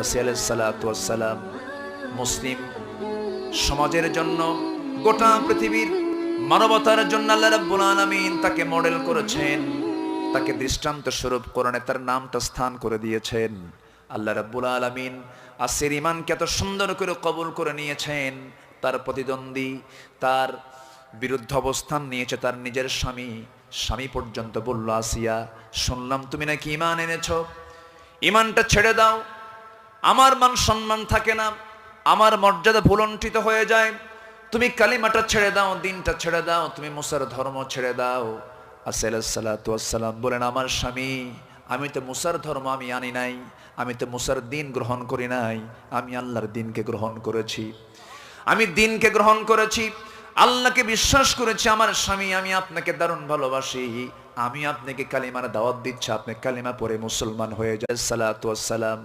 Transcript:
আসিয়া আলাইহিস সালাতু ওয়াস সালাম মুসলিম সমাজের জন্য, গোটা পৃথিবীর মানবতার জন্য আল্লাহ রাব্বুল আলামিন তাকে মডেল করেছেন, তাকে দৃষ্টান্ত স্বরূপ কোরআনে তার নামটা স্থান করে দিয়েছেন। আল্লাহ রাব্বুল আলামিন আসিয়ার ঈমানকে এত সুন্দর করে কবুল করে নিয়েছেন। তার প্রতিদ্বন্দ্বী, তার বিরুদ্ধে অবস্থান নিয়েছে তার নিজের স্বামী। স্বামী পর্যন্ত বলল, আসিয়া শুনলাম তুমি নাকি ঈমান এনেছো, ঈমানটা ছেড়ে দাও, আমার মান সম্মান থাকে না, আমার মর্যাদা ভুলণ্ঠিত হয়ে যায়, তুমি কালিমাটা ছেড়ে দাও, দিনটা ছেড়ে দাও, তুমি মুসার ধর্ম ছেড়ে দাও। আসিয়া আলাইহিস সালাতু ওয়াস সালাম বলেন, আমার স্বামী, আমি তো মুসার ধর্ম আমি আনি নাই, আমি তো মুসার দিন গ্রহণ করি নাই, আমি আল্লাহর দিনকে গ্রহণ করেছি, আমি দিনকে গ্রহণ করেছি, আল্লাহকে বিশ্বাস করেছি। আমার স্বামী, আমি আপনাকে দারুণ ভালোবাসি, আমি আপনাকে কালিমার দাওয়াত দিচ্ছি, আপনি কালিমা পড়ে মুসলমান হয়ে যায়। সালাতু ওয়াস সালাম